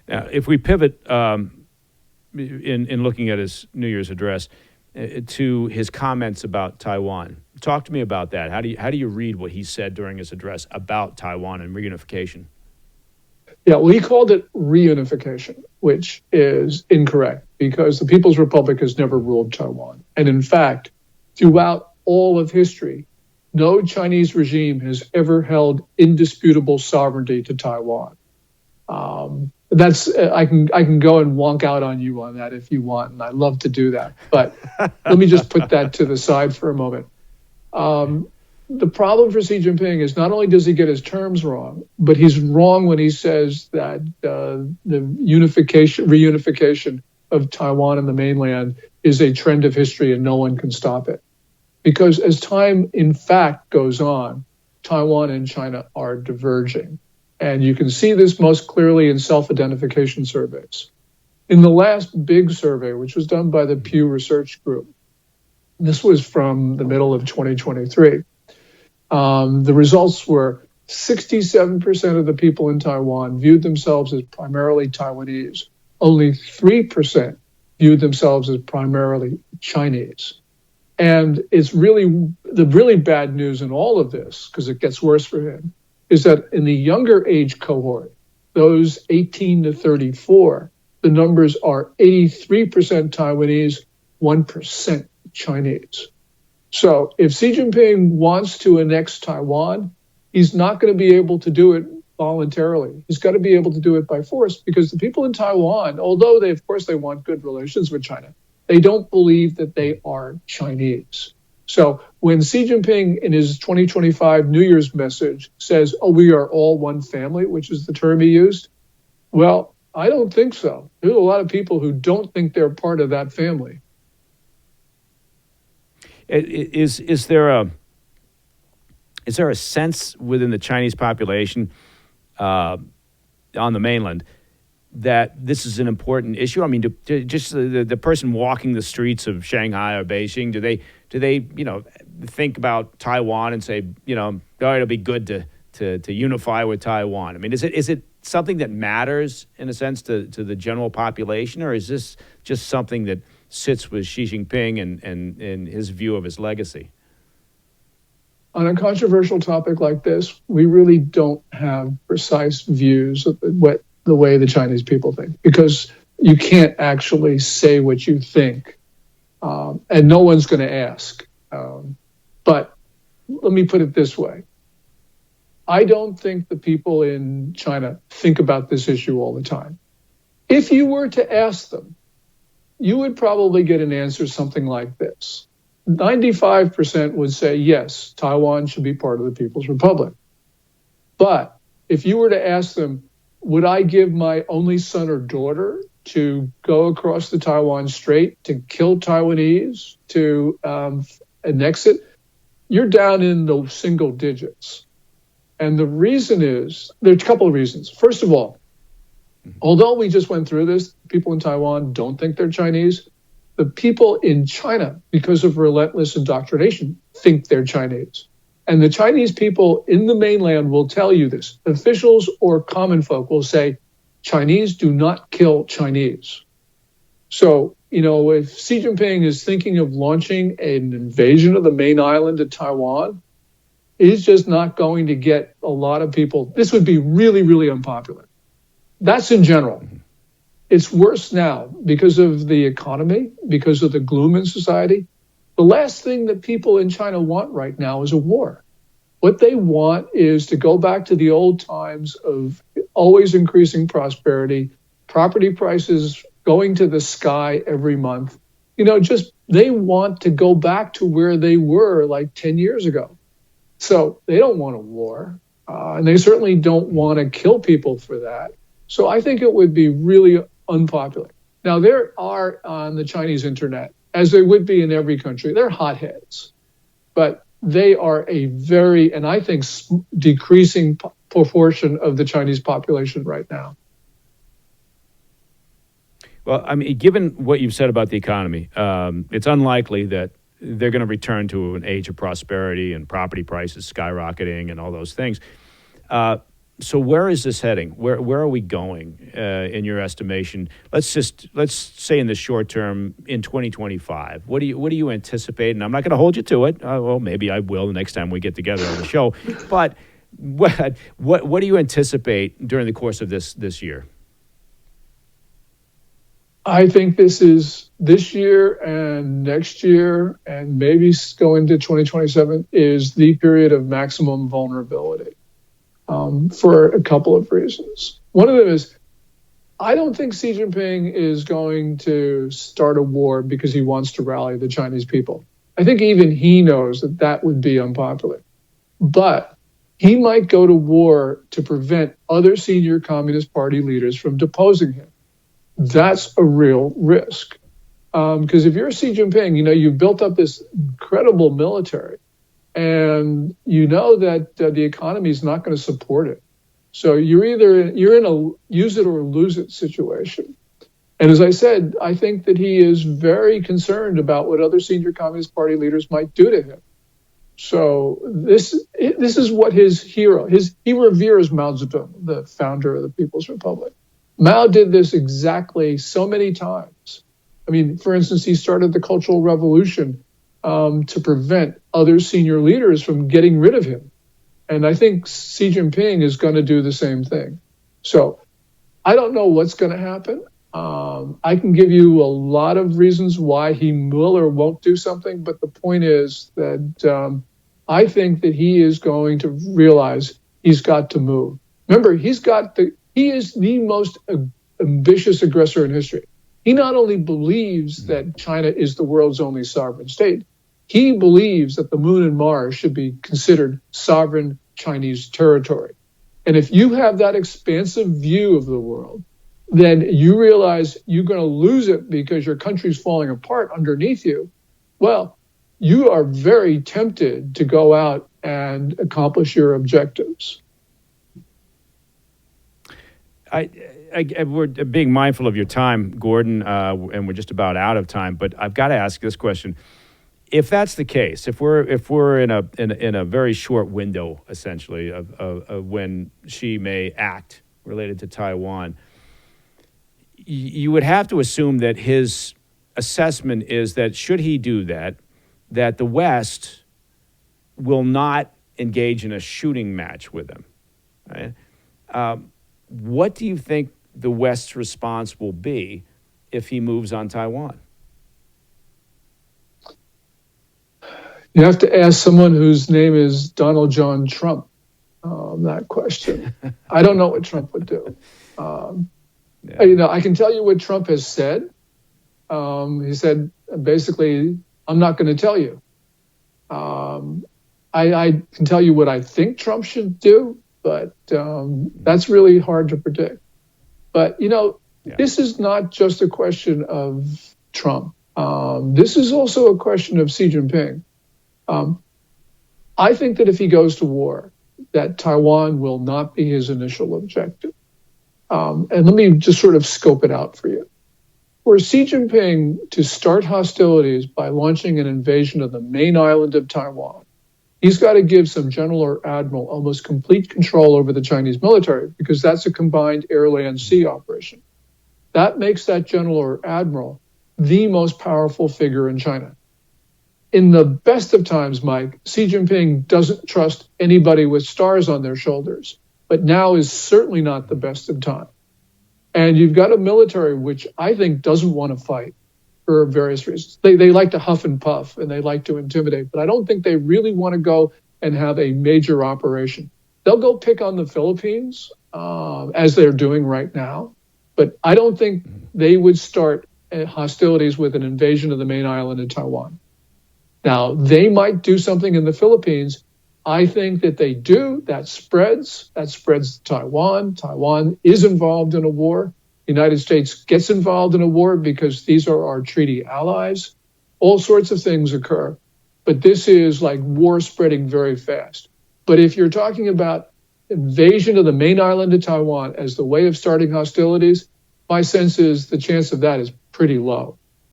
Now, if we pivot in looking at his New Year's address to his comments about Taiwan, talk to me about that. How do you read what he said during his address about Taiwan and reunification? Yeah, well, he called it reunification, which is incorrect because the People's Republic has never ruled Taiwan. And in fact, throughout all of history, no Chinese regime has ever held indisputable sovereignty to Taiwan. I can go and wonk out on you on that if you want, and I love to do that. But let me just put that to the side for a moment. The problem for Xi Jinping is not only does he get his terms wrong, but he's wrong when he says that the reunification of Taiwan and the mainland is a trend of history and no one can stop it. Because as time, in fact, goes on, Taiwan and China are diverging. And you can see this most clearly in self-identification surveys. In the last big survey, which was done by the Pew Research Group, this was from the middle of 2023, the results were 67% of the people in Taiwan viewed themselves as primarily Taiwanese. Only 3% viewed themselves as primarily Chinese. And it's really the really bad news in all of this, because it gets worse for him, is that in the younger age cohort, those 18 to 34, the numbers are 83% Taiwanese, 1% Chinese. So if Xi Jinping wants to annex Taiwan, he's not going to be able to do it voluntarily. He's got to be able to do it by force because the people in Taiwan, although they want good relations with China, they don't believe that they are Chinese. So when Xi Jinping in his 2025 New Year's message says, we are all one family, which is the term he used, well, I don't think so. There's a lot of people who don't think they're part of that family. Is there a sense within the Chinese population on the mainland that this is an important issue? I mean, just the person walking the streets of Shanghai or Beijing, do they think about Taiwan and say, it'll be good to unify with Taiwan? I mean, is it something that matters in a sense to the general population, or is this just something that sits with Xi Jinping and his view of his legacy? On a controversial topic like this, we really don't have precise views of the way the Chinese people think, because you can't actually say what you think, and no one's going to ask. But let me put it this way. I don't think the people in China think about this issue all the time. If you were to ask them, you would probably get an answer something like this. 95% would say, yes, Taiwan should be part of the People's Republic. But if you were to ask them, would I give my only son or daughter to go across the Taiwan Strait to kill Taiwanese, to annex it? You're down in the single digits. And the reason is, there's a couple of reasons. First of all, although we just went through this, people in Taiwan don't think they're Chinese. The people in China, because of relentless indoctrination, think they're Chinese. And the Chinese people in the mainland will tell you this. Officials or common folk will say, Chinese do not kill Chinese. So, if Xi Jinping is thinking of launching an invasion of the main island of Taiwan, he's just not going to get a lot of people. This would be really, really unpopular. That's in general. It's worse now because of the economy, because of the gloom in society. The last thing that people in China want right now is a war. What they want is to go back to the old times of always increasing prosperity, property prices going to the sky every month. They want to go back to where they were like 10 years ago. So they don't want a war, and they certainly don't want to kill people for that. So I think it would be really unpopular. Now, there are on the Chinese internet, as there would be in every country, they're hotheads, but they are a very, and I think, decreasing proportion of the Chinese population right now. Well, I mean, given what you've said about the economy, it's unlikely that they're going to return to an age of prosperity and property prices skyrocketing and all those things. So where is this heading? Where are we going in your estimation? Let's say in the short term in 2025. What do you anticipate? And I'm not going to hold you to it. Well, maybe I will the next time we get together on the show. But what do you anticipate during the course of this year? I think this year and next year and maybe going to 2027 is the period of maximum vulnerability for a couple of reasons. One of them is I don't think Xi Jinping is going to start a war because he wants to rally the Chinese people. I think even he knows that that would be unpopular. But he might go to war to prevent other senior Communist Party leaders from deposing him. That's a real risk. Because if you're Xi Jinping, you've built up this incredible military, and you know that the economy is not going to support it. So you're in a use it or lose it situation. And as I said, I think that he is very concerned about what other senior Communist Party leaders might do to him. So this is what he reveres Mao Zedong, the founder of the People's Republic. Mao did this exactly so many times. I mean, for instance, he started the Cultural Revolution to prevent other senior leaders from getting rid of him. And I think Xi Jinping is going to do the same thing. So I don't know what's going to happen. I can give you a lot of reasons why he will or won't do something. But the point is that I think that he is going to realize he's got to move. Remember, he is the most ambitious aggressor in history. He not only believes that China is the world's only sovereign state, he believes that the moon and Mars should be considered sovereign Chinese territory. And if you have that expansive view of the world, then you realize you're going to lose it because your country's falling apart underneath you. Well, you are very tempted to go out and accomplish your objectives. We're being mindful of your time, Gordon, and we're just about out of time. But I've got to ask this question: if that's the case, if we're in a very short window, essentially, of when Xi may act related to Taiwan, you would have to assume that his assessment is that should he do that, that the West will not engage in a shooting match with him, right? What do you think the West's response will be if he moves on Taiwan? You have to ask someone whose name is Donald John Trump that question. I don't know what Trump would do. I can tell you what Trump has said. He said, basically, I'm not going to tell you. I can tell you what I think Trump should do, but that's really hard to predict. But, This is not just a question of Trump. This is also a question of Xi Jinping. I think that if he goes to war, that Taiwan will not be his initial objective. And let me just sort of scope it out for you. For Xi Jinping to start hostilities by launching an invasion of the main island of Taiwan, he's got to give some general or admiral almost complete control over the Chinese military because that's a combined air, land, sea operation. That makes that general or admiral the most powerful figure in China. In the best of times, Mike, Xi Jinping doesn't trust anybody with stars on their shoulders, but now is certainly not the best of time. And you've got a military which I think doesn't want to fight for various reasons. They like to huff and puff and they like to intimidate, but I don't think they really want to go and have a major operation. They'll go pick on the Philippines, as they're doing right now, but I don't think they would start hostilities with an invasion of the main island of Taiwan. Now, they might do something in the Philippines. I think that they do. That spreads to Taiwan. Taiwan is involved in a war. The United States gets involved in a war because these are our treaty allies. All sorts of things occur. But this is like war spreading very fast. But if you're talking about invasion of the main island of Taiwan as the way of starting hostilities, my sense is the chance of that is pretty low.